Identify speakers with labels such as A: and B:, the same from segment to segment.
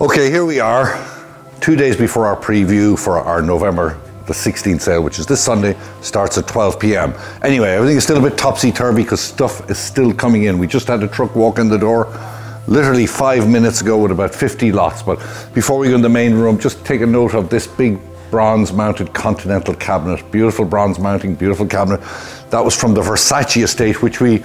A: Okay, here we are, 2 days before our preview for our November the 16th sale, which is this Sunday, starts at 12 p.m. Anyway, everything is still a bit topsy-turvy because stuff is still coming in. We just had a truck walk in the door literally 5 minutes ago with about 50 lots. But before we go in the main room, just take a note of this big bronze-mounted Continental cabinet. Beautiful bronze mounting, beautiful cabinet. That was from the Versace estate, which we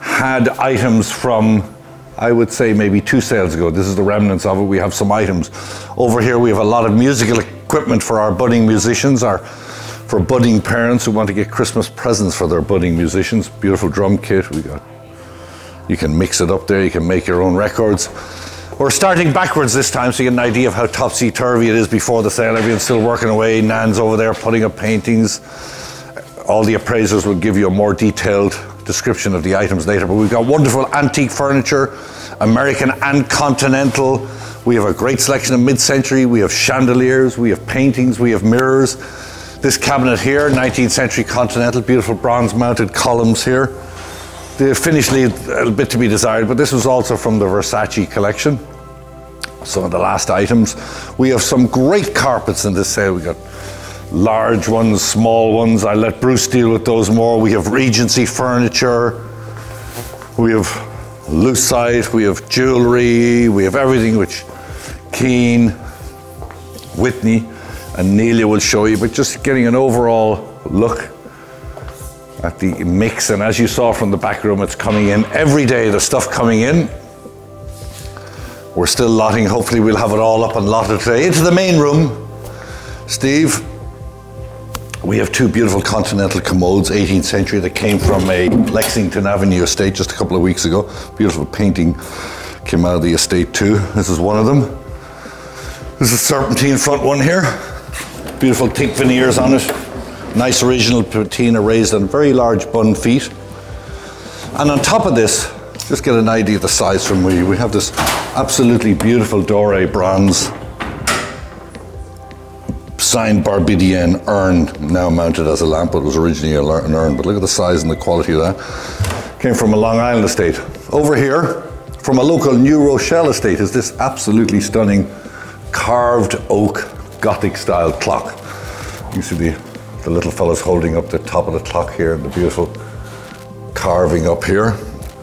A: had items from, I would say, maybe 2 sales ago. This is the remnants of it. We have some items. Over here we have a lot of musical equipment for our budding musicians, for budding parents who want to get Christmas presents for their budding musicians. Beautiful drum kit. You can mix it up there, you can make your own records. We're starting backwards this time so you get an idea of how topsy-turvy it is before the sale. Everyone's still working away. Nan's over there putting up paintings. All the appraisers will give you a more detailed description of the items later, but we've got wonderful antique furniture, American and Continental. We have a great selection of mid-century. We have chandeliers, we have paintings, we have mirrors. This cabinet here, 19th century Continental, beautiful bronze mounted columns here. The finish leaves a bit to be desired, but this was also from the Versace collection. Some of the last items. We have some great carpets in this sale. We got large ones, small ones. I'll let Bruce deal with those more. We have Regency furniture. We have lucite. We have jewelry. We have everything which Keane, Whitney, and Nelia will show you. But just getting an overall look at the mix. And as you saw from the back room, it's coming in every day. The stuff coming in. We're still lotting. Hopefully we'll have it all up and lotted today. Into the main room, Steve. We have 2 beautiful Continental commodes, 18th century, that came from a Lexington Avenue estate just a couple of weeks ago. Beautiful painting came out of the estate too. This is one of them. This is a serpentine front one here. Beautiful thick veneers on it. Nice original patina raised on very large bun feet. And on top of this, just get an idea of the size from we have this absolutely beautiful Doré bronze signed Barbadienne urn, now mounted as a lamp. It was originally an urn, but look at the size and the quality of that. Came from a Long Island estate. Over here, from a local New Rochelle estate, is this absolutely stunning carved oak Gothic style clock. You see the little fellas holding up the top of the clock here and the beautiful carving up here.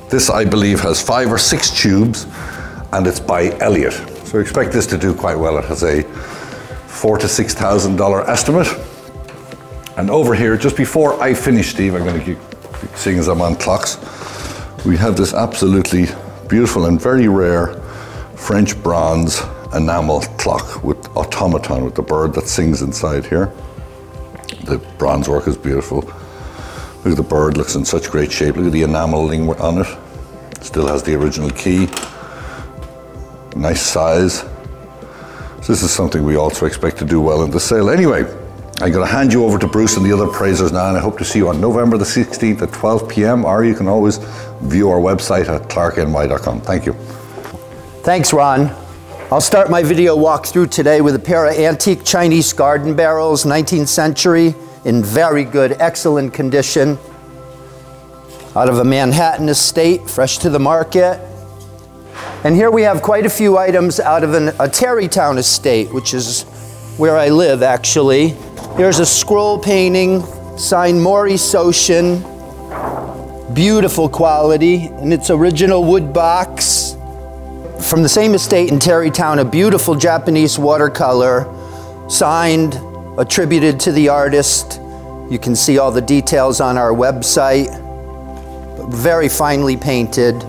A: This, I believe, has 5 or 6 tubes and it's by Elliott. So expect this to do quite well. It has a $4,000 to $6,000 estimate. And over here, just before I finish, Steve, I'm going to keep seeing as I'm on clocks. We have this absolutely beautiful and very rare French bronze enamel clock with automaton, with the bird that sings inside here. The bronze work is beautiful. Look at the bird, looks in such great shape. Look at the enameling on it. Still has the original key. Nice size. So this is something we also expect to do well in the sale. Anyway, I'm going to hand you over to Bruce and the other appraisers now, and I hope to see you on November the 16th at 12 p.m. or you can always view our website at clarkeny.com. Thank you.
B: Thanks, Ron. I'll start my video walkthrough today with a pair of antique Chinese garden barrels, 19th century, in very good, excellent condition, out of a Manhattan estate, fresh to the market. And here we have quite a few items out of a Terrytown estate, which is where I live, actually. Here's a scroll painting, signed Maurice Ocean, beautiful quality, in its original wood box. From the same estate in Terrytown, a beautiful Japanese watercolor, signed, attributed to the artist. You can see all the details on our website. Very finely painted.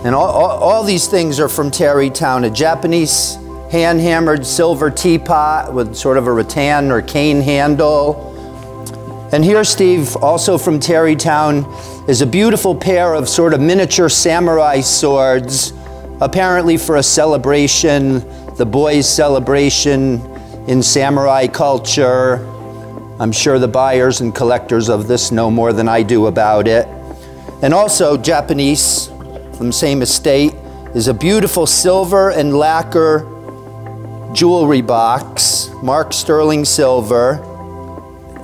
B: And all these things are from Terrytown. A Japanese hand-hammered silver teapot with sort of a rattan or cane handle. And here, Steve, also from Terrytown, is a beautiful pair of sort of miniature samurai swords, apparently for a celebration, the boys' celebration in samurai culture. I'm sure the buyers and collectors of this know more than I do about it. And also Japanese, from the same estate, is a beautiful silver and lacquer jewelry box, marked sterling silver,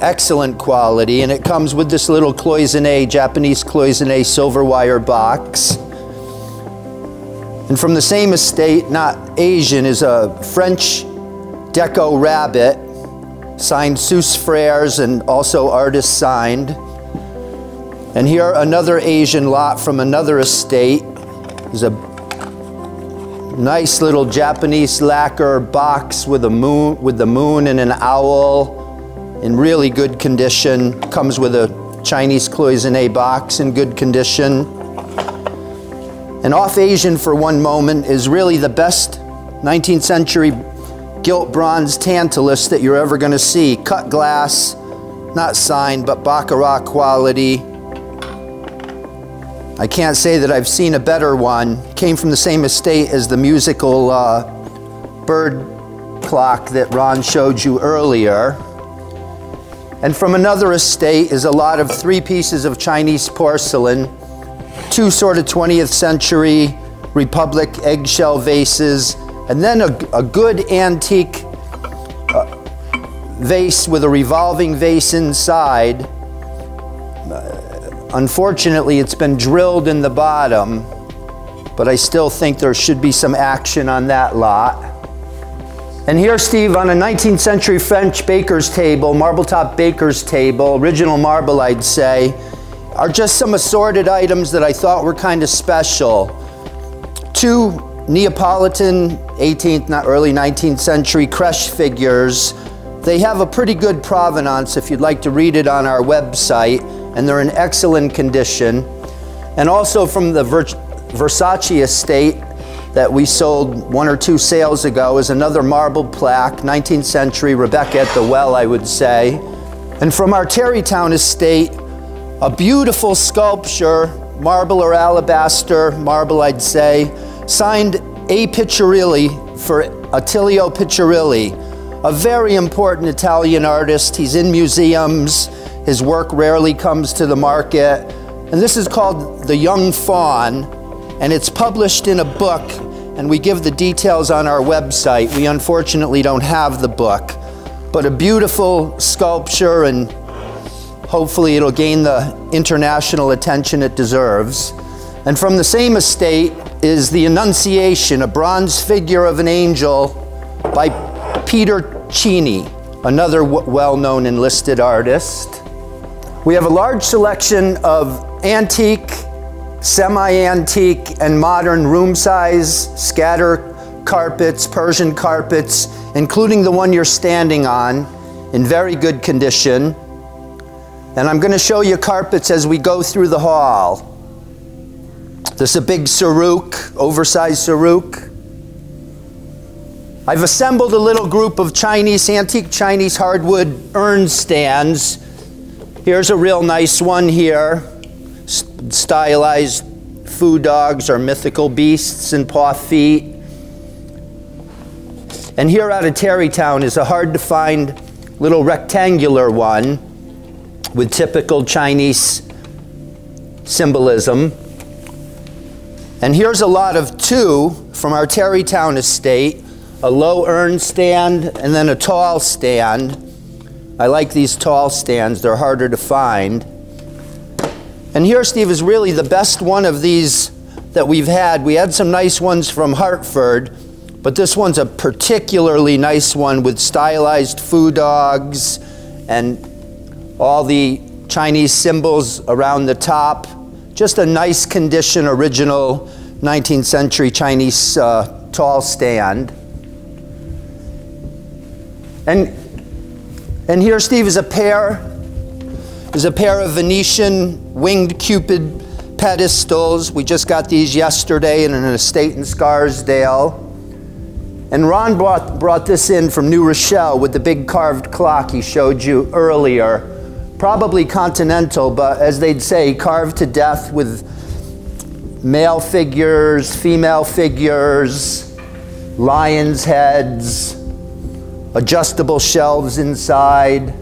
B: excellent quality, and it comes with this little cloisonné, Japanese cloisonné silver wire box. And from the same estate, not Asian, is a French deco rabbit, signed Sous Frères and also artist signed. And here another Asian lot from another estate is a nice little Japanese lacquer box with the moon and an owl in really good condition. Comes with a Chinese cloisonné box in good condition. And off Asian for one moment is really the best 19th century gilt bronze tantalus that you're ever going to see. Cut glass, not signed, but Baccarat quality. I can't say that I've seen a better one. Came from the same estate as the musical bird clock that Ron showed you earlier. And from another estate is a lot of 3 pieces of Chinese porcelain, 2 sort of 20th century Republic eggshell vases, and then a good antique vase with a revolving vase inside. Unfortunately, it's been drilled in the bottom, but I still think there should be some action on that lot. And here, Steve, on a 19th century French baker's table, marble top baker's table, original marble I'd say, are just some assorted items that I thought were kind of special. 2 Neapolitan 18th, not early 19th century Creche figures. They have a pretty good provenance if you'd like to read it on our website, and they're in excellent condition. And also from the Versace estate that we sold 1 or 2 sales ago is another marble plaque, 19th century Rebecca at the Well, I would say. And from our Terrytown estate, a beautiful sculpture, marble or alabaster, marble I'd say, signed A. Piccirilli for Attilio Piccirilli, a very important Italian artist. He's in museums. His work rarely comes to the market. And this is called The Young Faun, and it's published in a book, and we give the details on our website. We unfortunately don't have the book, but a beautiful sculpture, and hopefully it'll gain the international attention it deserves. And from the same estate is the Annunciation, a bronze figure of an angel by Peter Cini, another well-known enlisted artist. We have a large selection of antique, semi-antique, and modern room-size scatter carpets, Persian carpets, including the one you're standing on, in very good condition. And I'm going to show you carpets as we go through the hall. This is a big Saruk, oversized Saruk. I've assembled a little group of Chinese, antique Chinese hardwood urn stands. Here's a real nice one here. Stylized food dogs or mythical beasts and paw feet. And here out of Terrytown is a hard to find little rectangular one with typical Chinese symbolism. And here's a lot of 2 from our Terrytown estate, a low urn stand and then a tall stand. I like these tall stands, they're harder to find. And here, Steve, is really the best one of these that we've had. We had some nice ones from Hartford, but this one's a particularly nice one with stylized food dogs and all the Chinese symbols around the top. Just a nice condition, original 19th century Chinese tall stand. And here, Steve, is a pair of Venetian winged Cupid pedestals. We just got these yesterday in an estate in Scarsdale. And Ron brought this in from New Rochelle with the big carved clock he showed you earlier. Probably continental, but as they'd say, carved to death with male figures, female figures, lions' heads, adjustable shelves inside,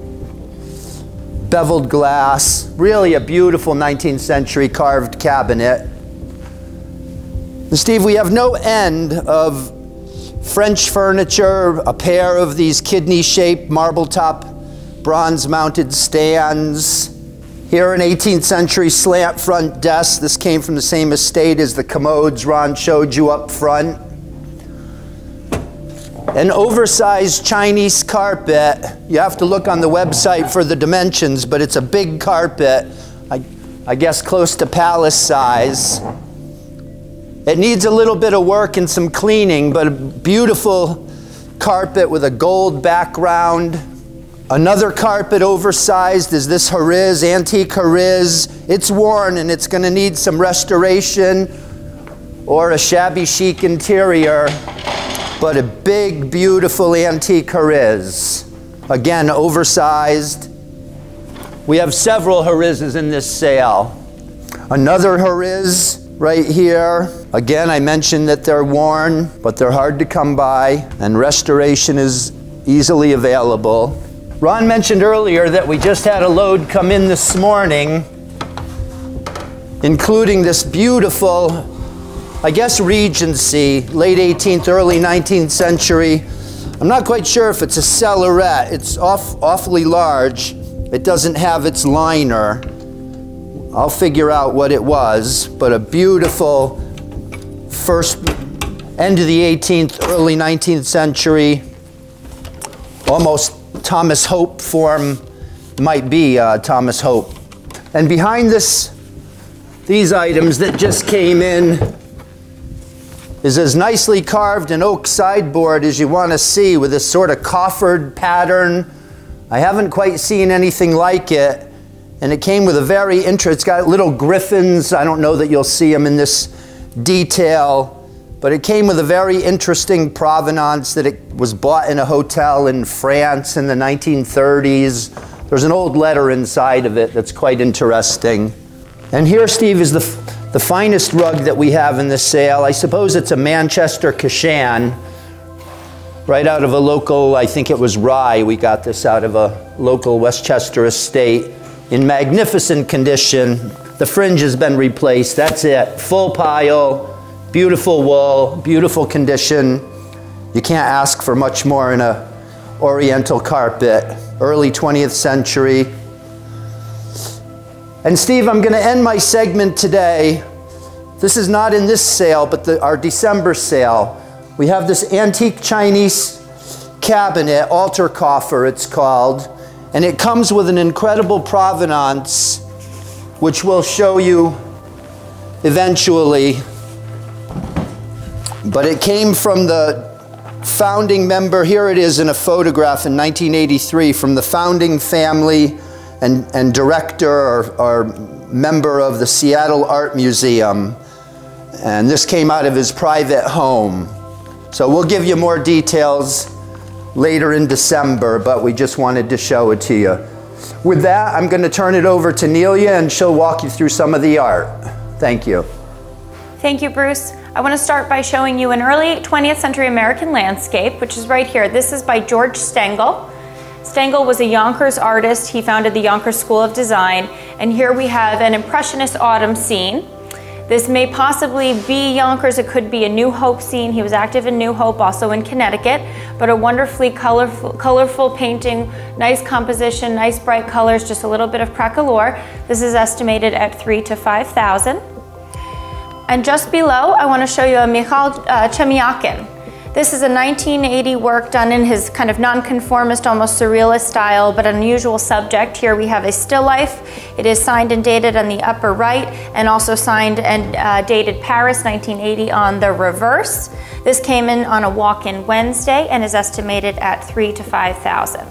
B: beveled glass, really a beautiful 19th century carved cabinet. And Steve, we have no end of French furniture, a pair of these kidney-shaped marble top bronze mounted stands, Here, an 18th century slant front desk. This came from the same estate as the commodes Ron showed you up front. An oversized Chinese carpet. You have to look on the website for the dimensions, but it's a big carpet, I guess close to palace size. It needs a little bit of work and some cleaning, but a beautiful carpet with a gold background. Another carpet oversized is this hariz, antique hariz. It's worn and it's going to need some restoration or a shabby chic interior, but a big, beautiful antique hariz. Again, oversized. We have several harizes in this sale. Another hariz right here. Again, I mentioned that they're worn, but they're hard to come by, and restoration is easily available. Ron mentioned earlier that we just had a load come in this morning, including this beautiful, I guess, Regency, late 18th, early 19th century. I'm not quite sure if it's a cellarette. It's awfully large. It doesn't have its liner. I'll figure out what it was, but a beautiful first, end of the 18th, early 19th century, almost Thomas Hope form, might be Thomas Hope. And behind these items that just came in is as nicely carved an oak sideboard as you want to see, with this sort of coffered pattern. I haven't quite seen anything like it. And it came with a very interesting, it's got little griffins. I don't know that you'll see them in this detail, but it came with a very interesting provenance that it was bought in a hotel in France in the 1930s. There's an old letter inside of it that's quite interesting. And here, Steve, is the finest rug that we have in this sale. I suppose it's a Manchester Kashan, right out of a local, I think it was Rye. We got this out of a local Westchester estate in magnificent condition. The fringe has been replaced, that's it. Full pile, beautiful wool, beautiful condition. You can't ask for much more in a oriental carpet, early 20th century. And Steve, I'm going to end my segment today. This is not in this sale, but our December sale. We have this antique Chinese cabinet, altar coffer it's called, and it comes with an incredible provenance, which we'll show you eventually. But it came from the founding member. Here it is in a photograph in 1983 from the founding family and director or member of the Seattle Art Museum. And this came out of his private home. So we'll give you more details later in December, but we just wanted to show it to you. With that, I'm going to turn it over to Nelia, and she'll walk you through some of the art. Thank you.
C: Thank you, Bruce. I want to start by showing you an early 20th century American landscape, which is right here. This is by George Stengel. Stengel was a Yonkers artist. He founded the Yonkers School of Design. And here we have an Impressionist autumn scene. This may possibly be Yonkers. It could be a New Hope scene. He was active in New Hope, also in Connecticut, but a wonderfully colorful painting, nice composition, nice bright colors, just a little bit of pracolor. This is estimated at $3,000 to $5,000. And just below, I want to show you a Michal Chemyakin. This is a 1980 work done in his kind of nonconformist, almost surrealist style, but unusual subject. Here we have a still life. It is signed and dated on the upper right, and also signed and dated Paris 1980 on the reverse. This came in on a walk-in Wednesday and is estimated at $3,000 to $5,000.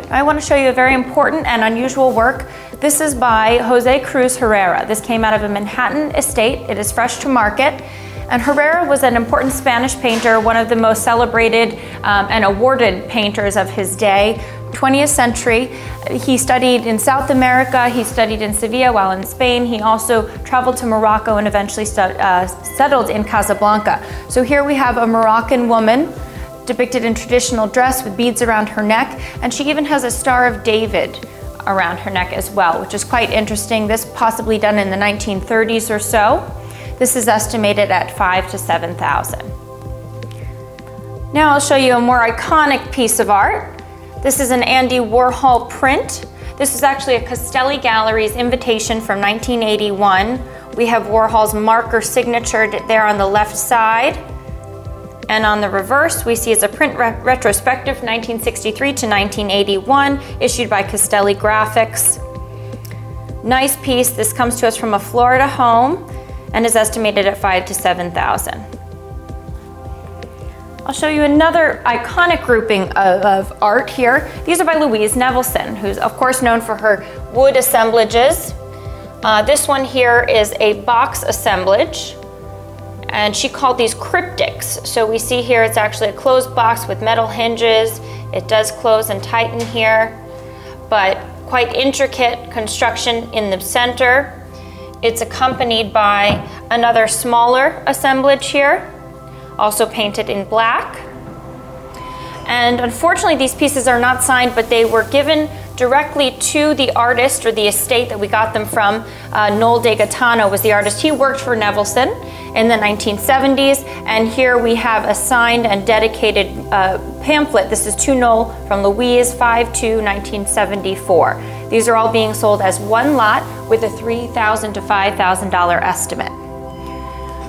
C: I want to show you a very important and unusual work. This is by Jose Cruz Herrera. This came out of a Manhattan estate. It is fresh to market. And Herrera was an important Spanish painter, one of the most celebrated and awarded painters of his day, 20th century. He studied in South America, he studied in Sevilla while in Spain. He also traveled to Morocco and eventually settled in Casablanca. So here we have a Moroccan woman depicted in traditional dress with beads around her neck, and she even has a Star of David around her neck as well, which is quite interesting. This possibly done in the 1930s or so. This is estimated at $5,000 to $7,000. Now I'll show you a more iconic piece of art. This is an Andy Warhol print. This is actually a Castelli Gallery's invitation from 1981. We have Warhol's marker signature there on the left side. And on the reverse, we see it's a print retrospective from 1963 to 1981, issued by Castelli Graphics. Nice piece. This comes to us from a Florida home and is estimated at $5,000 to $7,000. I'll show you another iconic grouping of art here. These are by Louise Nevelson, who's of course known for her wood assemblages. This one here is a box assemblage, and she called these cryptics. So we see here it's actually a closed box with metal hinges. It does close and tighten here, but quite intricate construction in the center. It's accompanied by another smaller assemblage here, also painted in black. And unfortunately these pieces are not signed, but they were given directly to the artist or the estate that we got them from. Noel de Gaetano was the artist. He worked for Nevelson in the 1970s, and here we have a signed and dedicated pamphlet. This is to Noel from Louise, 5/2/1974. These are all being sold as one lot with a $3,000 to $5,000 estimate.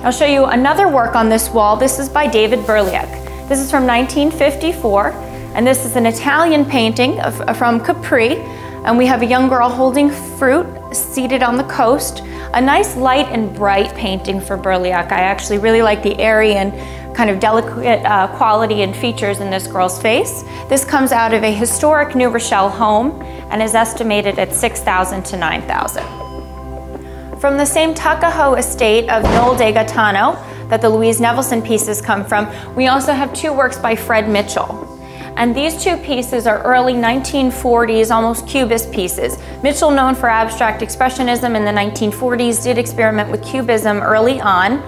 C: I'll show you another work on this wall. This is by David Berliak. This is from 1954, and this is an Italian painting from Capri, and we have a young girl holding fruit seated on the coast. A nice light and bright painting for Berliak. I actually really like the airy and kind of delicate quality and features in this girl's face. This comes out of a historic New Rochelle home and is estimated at $6,000 to $9,000. From the same Tuckahoe estate of Noel de Gaetano that the Louise Nevelson pieces come from, we also have two works by Fred Mitchell. And these two pieces are early 1940s, almost Cubist pieces. Mitchell, known for abstract expressionism in the 1940s, did experiment with Cubism early on.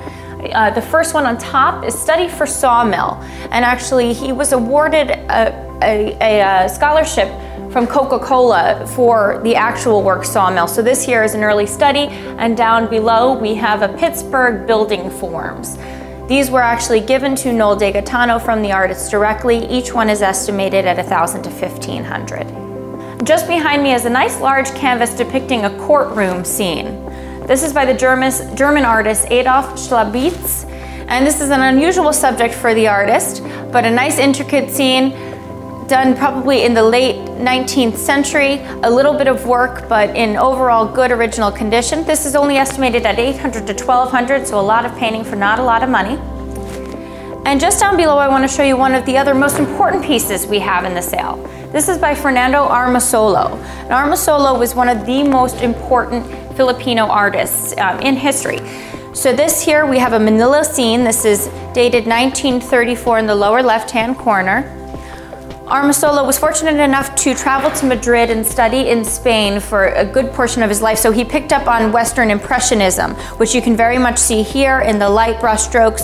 C: The first one on top is Study for Sawmill, and actually he was awarded a scholarship from Coca-Cola for the actual work Sawmill. So this here is an early study, and down below we have a Pittsburgh building forms. These were actually given to Noel de Gaetano from the artist directly. Each one is estimated at $1,000 to $1,500. Just behind me is a nice large canvas depicting a courtroom scene. This is by the German artist Adolf Schlabitz, and this is an unusual subject for the artist, but a nice intricate scene done probably in the late 19th century, a little bit of work, but in overall good original condition. This is only estimated at $800 to $1,200, so a lot of painting for not a lot of money. And just down below, I want to show you one of the other most important pieces we have in the sale. This is by Fernando Armasolo. And Armasolo was one of the most important Filipino artists in history. So this here, we have a Manila scene. This is dated 1934 in the lower left-hand corner. Armasolo was fortunate enough to travel to Madrid and study in Spain for a good portion of his life, so he picked up on Western Impressionism, which you can very much see here in the light brush strokes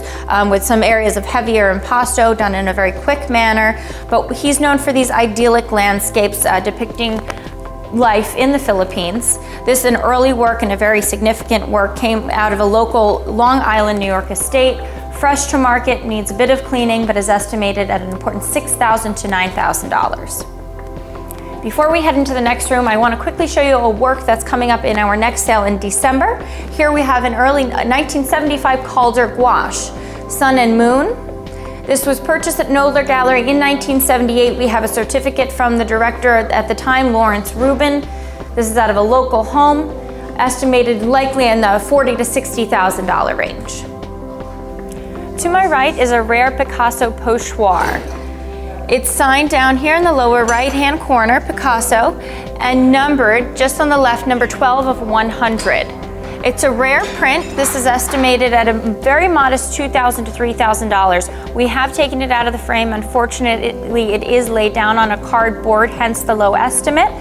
C: with some areas of heavier impasto done in a very quick manner. But he's known for these idyllic landscapes depicting life in the Philippines. This is an early work and a very significant work, came out of a local Long Island, New York estate. Fresh to market, needs a bit of cleaning, but is estimated at an important $6,000 to $9,000. Before we head into the next room, I want to quickly show you a work that's coming up in our next sale in December. Here we have an early 1975 Calder gouache, Sun and Moon. This was purchased at Knoedler Gallery in 1978. We have a certificate from the director at the time, Lawrence Rubin. This is out of a local home, estimated likely in the $40,000 to $60,000 range. To my right is a rare Picasso pochoir. It's signed down here in the lower right-hand corner, Picasso, and numbered just on the left, number 12 of 100. It's a rare print. This is estimated at a very modest $2,000 to $3,000. We have taken it out of the frame. Unfortunately, it is laid down on a cardboard, hence the low estimate.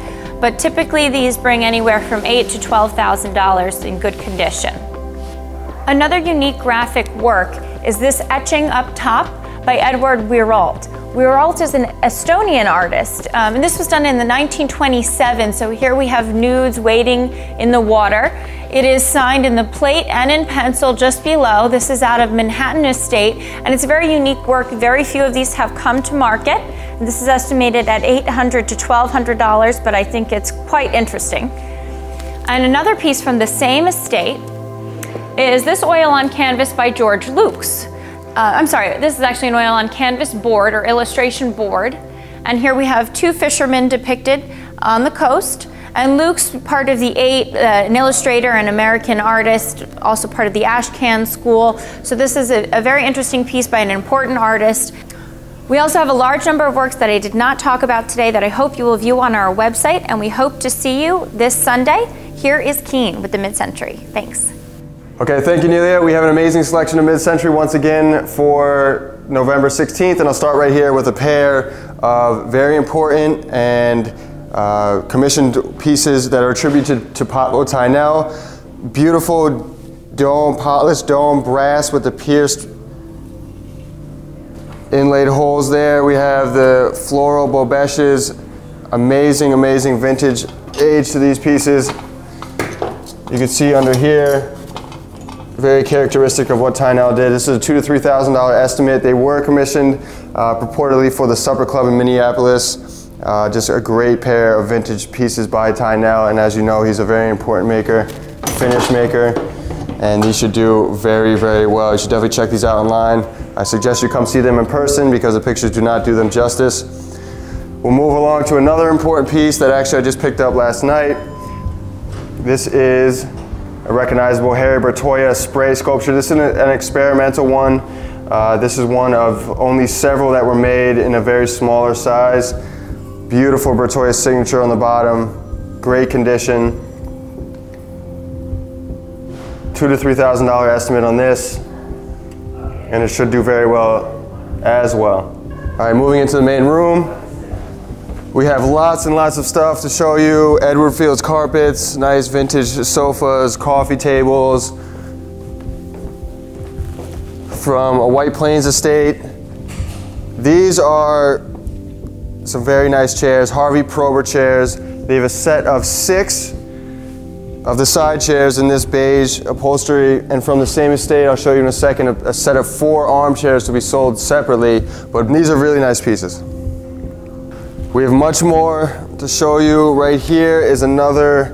C: But typically, these bring anywhere from $8,000 to $12,000 in good condition. Another unique graphic work is this etching up top by Edward Weeralt. Weeralt is an Estonian artist, and this was done in the 1927, so here we have nudes wading in the water. It is signed in the plate and in pencil just below. This is out of Manhattan Estate, and it's a very unique work. Very few of these have come to market. This is estimated at $800 to $1,200, but I think it's quite interesting. And another piece from the same estate is this oil on canvas by George Lukes. I'm sorry, this is actually an oil on canvas board or illustration board. And here we have two fishermen depicted on the coast. And Luke's part of the eight, an illustrator and American artist, also part of the Ashcan School. So this is a very interesting piece by an important artist. We also have a large number of works that I did not talk about today that I hope you will view on our website, and we hope to see you this Sunday. Here is Keene with the Mid-Century. Thanks.
D: Okay, thank you, Nelia. We have an amazing selection of Mid-Century once again for November 16th, and I'll start right here with a pair of very important and commissioned pieces that are attributed to Pablo Tynell. Beautiful dome, polished dome brass with the pierced inlaid holes there. We have the floral bobeches. Amazing, amazing vintage age to these pieces. You can see under here, very characteristic of what Tynell did. This is a $2,000 to $3,000 estimate. They were commissioned purportedly for the Supper Club in Minneapolis. Just a great pair of vintage pieces by Tynell, and as you know, he's a very important maker, finish maker, and these should do very, very well. You should definitely check these out online. I suggest you come see them in person because the pictures do not do them justice. We'll move along to another important piece that actually I just picked up last night. This is a recognizable Harry Bertoia spray sculpture. This is an experimental one. This is one of only several that were made in a very smaller size. Beautiful Bertoia signature on the bottom, great condition. $2,000 to $3,000 estimate on this, and it should do very well as well. All right, moving into the main room. We have lots and lots of stuff to show you. Edward Fields carpets, nice vintage sofas, coffee tables. From a White Plains estate. These are some very nice chairs, Harvey Prober chairs. They have a set of 6 of the side chairs in this beige upholstery, and from the same estate, I'll show you in a second, a set of 4 armchairs to be sold separately, but these are really nice pieces. We have much more to show you. Right here is another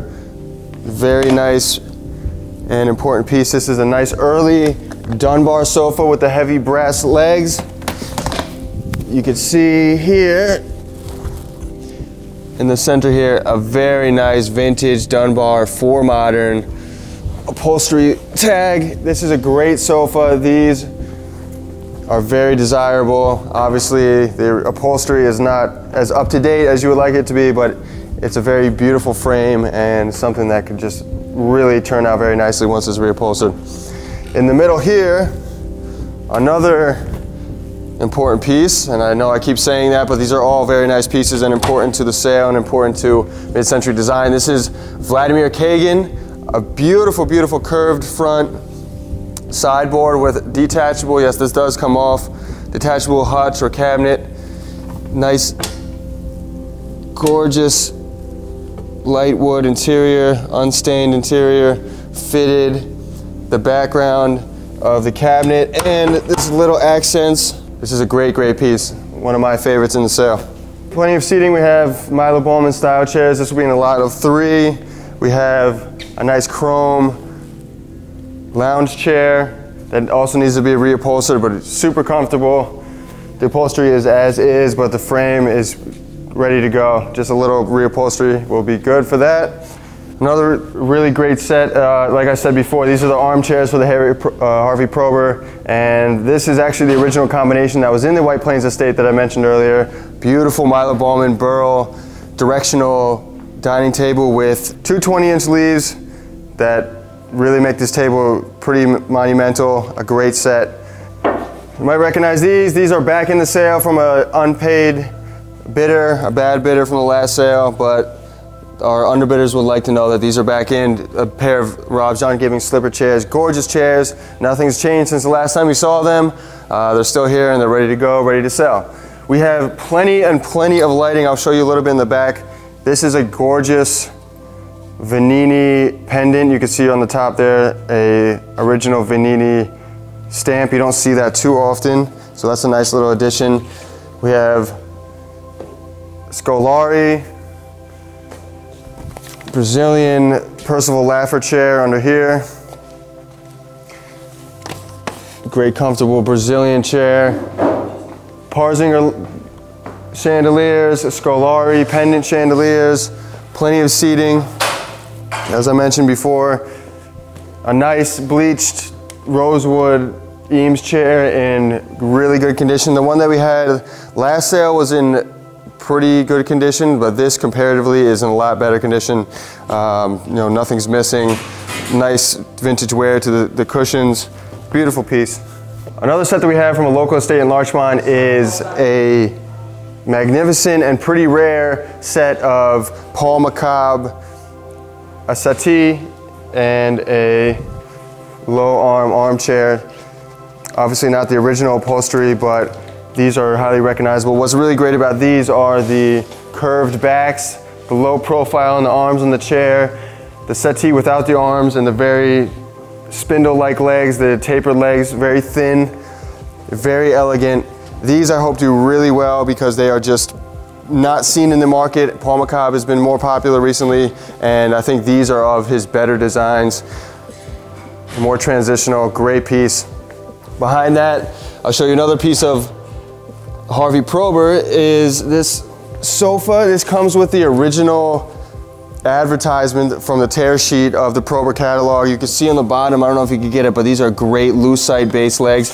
D: very nice and important piece. This is a nice early Dunbar sofa with the heavy brass legs. You can see here in the center here, a very nice vintage Dunbar 4 modern upholstery tag. This is a great sofa. These are very desirable. Obviously, the upholstery is not as up to date as you would like it to be, but it's a very beautiful frame and something that could just really turn out very nicely once it's reupholstered. In the middle here, another important piece, and I know I keep saying that, but these are all very nice pieces and important to the sale and important to mid-century design. This is Vladimir Kagan, a beautiful, beautiful curved front sideboard with detachable, yes, this does come off, detachable hutch or cabinet. Nice, gorgeous light wood interior, unstained interior, fitted. The background of the cabinet and this little accents. This is a great, great piece. One of my favorites in the sale. Plenty of seating. We have Milo Bowman style chairs. This will be in a lot of 3. We have a nice chrome lounge chair that also needs to be reupholstered, but it's super comfortable. The upholstery is as is, but the frame is ready to go. Just a little reupholstery will be good for that. Another really great set, like I said before, these are the armchairs for the Harvey Prober, and this is actually the original combination that was in the White Plains estate that I mentioned earlier. Beautiful Milo Bowman burl directional dining table with 2 20-inch leaves that really make this table pretty monumental, a great set. You might recognize these. These are back in the sale from an unpaid bidder, a bad bidder from the last sale, but our underbidders would like to know that these are back in. A pair of Rob John Giving slipper chairs, gorgeous chairs. Nothing's changed since the last time we saw them. They're still here and they're ready to go, ready to sell. We have plenty and plenty of lighting. I'll show you a little bit in the back. This is a gorgeous Vanini pendant. You can see on the top there, a original Vanini stamp. You don't see that too often, so that's a nice little addition. We have Scolari, Brazilian Percival Laffer chair under here. Great comfortable Brazilian chair. Parzinger chandeliers, Scolari pendant chandeliers, plenty of seating. As I mentioned before, a nice bleached rosewood Eames chair in really good condition. The one that we had last sale was in pretty good condition, but this comparatively is in a lot better condition. You know, nothing's missing. Nice vintage wear to the cushions. Beautiful piece. Another set that we have from a local estate in Larchmont is a magnificent and pretty rare set of Paul McCobb, a settee, and a low arm armchair. Obviously not the original upholstery, but these are highly recognizable. What's really great about these are the curved backs, the low profile in the arms on the chair, the settee without the arms, and the very spindle-like legs, the tapered legs, very thin, very elegant. These I hope do really well because they are just not seen in the market. Paul McCobb has been more popular recently, and I think these are of his better designs. More transitional, great piece. Behind that, I'll show you another piece of Harvey Prober is this sofa. This comes with the original advertisement from the tear sheet of the Prober catalog. You can see on the bottom, I don't know if you can get it, but these are great lucite base legs,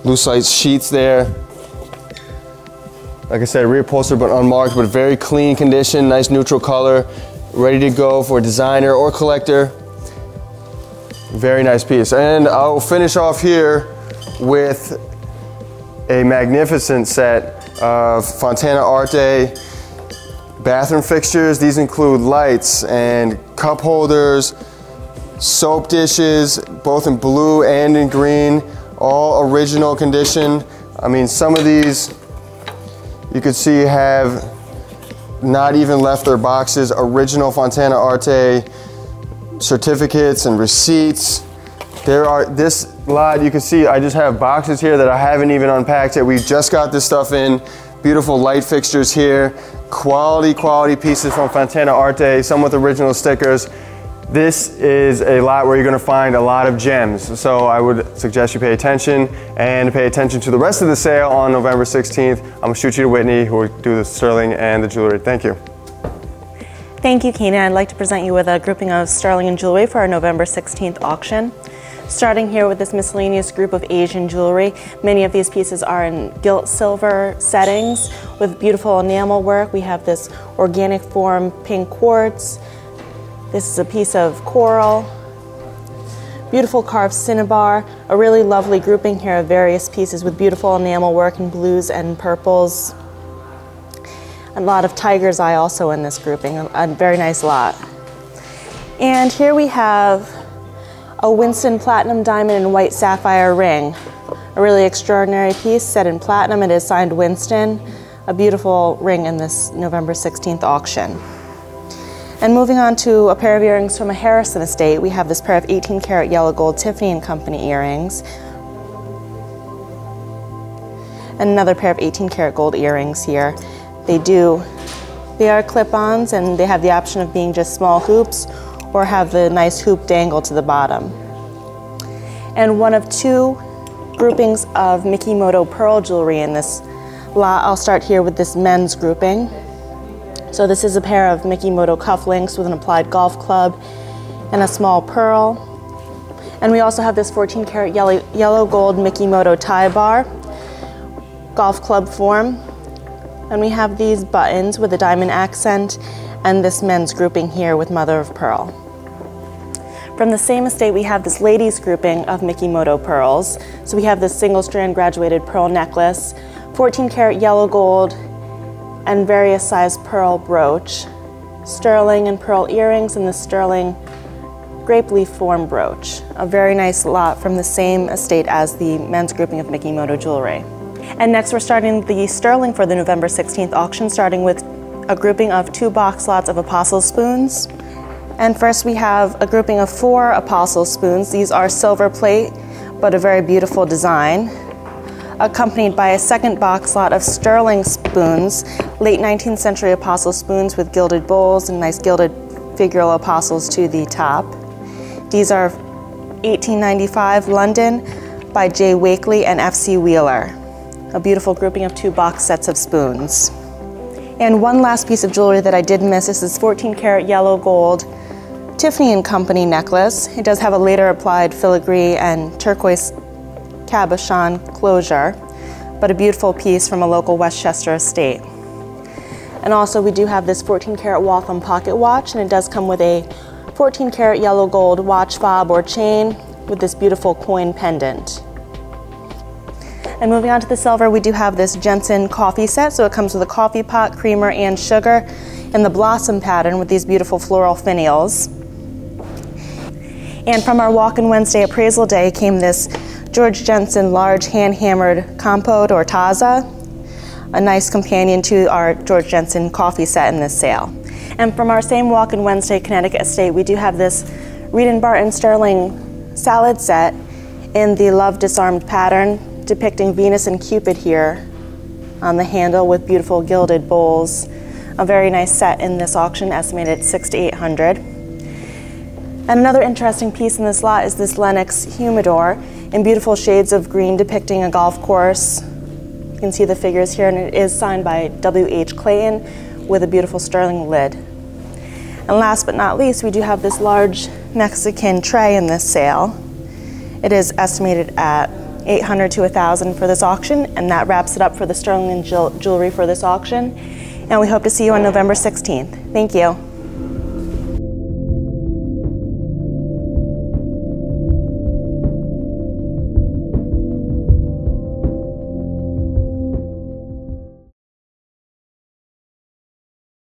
D: lucite sheets there. Like I said, reupholstered but unmarked, but very clean condition, nice neutral color, ready to go for a designer or collector. Very nice piece. And I'll finish off here with a magnificent set of Fontana Arte bathroom fixtures. These include lights and cup holders, soap dishes, both in blue and in green, all original condition. I mean, some of these you could see have not even left their boxes. Original Fontana Arte certificates and receipts. There are, this lot, you can see I just have boxes here that I haven't even unpacked yet. We just got this stuff in. Beautiful light fixtures here. Quality pieces from Fontana Arte, some with original stickers. This is a lot where you're gonna find a lot of gems. So I would suggest you pay attention and pay attention to the rest of the sale on November 16th. I'm gonna shoot you to Whitney, who will do the sterling and the jewelry. Thank you.
E: Thank you, Keenan. I'd like to present you with a grouping of sterling and jewelry for our November 16th auction. Starting here with this miscellaneous group of Asian jewelry. Many of these pieces are in gilt silver settings with beautiful enamel work. We have this organic form pink quartz. This is a piece of coral. Beautiful carved cinnabar. A really lovely grouping here of various pieces with beautiful enamel work in blues and purples. A lot of tiger's eye also in this grouping, a very nice lot. And here we have a Winston platinum diamond and white sapphire ring. A really extraordinary piece set in platinum. It is signed Winston. A beautiful ring in this November 16th auction. And moving on to a pair of earrings from a Harrison estate, we have this pair of 18 karat yellow gold Tiffany & Company earrings. And another pair of 18 karat gold earrings here. They are clip-ons and they have the option of being just small hoops or have the nice hoop dangle to the bottom. And one of two groupings of Mikimoto pearl jewelry in this lot. I'll start here with this men's grouping. So this is a pair of Mikimoto cufflinks with an applied golf club and a small pearl. And we also have this 14 karat yellow gold Mikimoto tie bar, golf club form. And we have these buttons with a diamond accent and this men's grouping here with mother of pearl. From the same estate, we have this ladies grouping of Mikimoto pearls. So we have this single strand graduated pearl necklace, 14 karat yellow gold, and various size pearl brooch, sterling and pearl earrings, and the sterling grape leaf form brooch. A very nice lot from the same estate as the men's grouping of Mikimoto jewelry. And next we're starting the sterling for the November 16th auction, starting with a grouping of 2 box lots of Apostle spoons. And first we have a grouping of 4 Apostle spoons. These are silver plate, but a very beautiful design. accompanied by a second box lot of sterling spoons, late 19th century apostle spoons with gilded bowls and nice gilded figural apostles to the top. These are 1895 London by J. Wakely and F.C. Wheeler. A beautiful grouping of 2 box sets of spoons. And one last piece of jewelry that I did miss is this 14 karat yellow gold Tiffany & Company necklace. It does have a later applied filigree and turquoise cabochon closure, but a beautiful piece from a local Westchester estate. And also we do have this 14 karat Waltham pocket watch, and it does come with a 14 karat yellow gold watch fob or chain with this beautiful coin pendant. And moving on to the silver, we do have this Jensen coffee set. So it comes with a coffee pot, creamer, and sugar in the blossom pattern with these beautiful floral finials. And from our Walk-In Wednesday appraisal day came this George Jensen large hand-hammered compote or taza, a nice companion to our George Jensen coffee set in this sale. And from our same Walk-In Wednesday Connecticut estate, we do have this Reed & Barton sterling salad set in the Love Disarmed pattern, depicting Venus and Cupid here on the handle with beautiful gilded bowls. A very nice set in this auction, estimated at $600 to $800. And another interesting piece in this lot is this Lenox humidor in beautiful shades of green depicting a golf course. You can see the figures here, and it is signed by W.H. Clayton with a beautiful sterling lid. And last but not least, we do have this large Mexican tray in this sale. It is estimated at $800 to $1,000 for this auction, and that wraps it up for the sterling jewelry for this auction. And we hope to see you on November 16th. Thank you.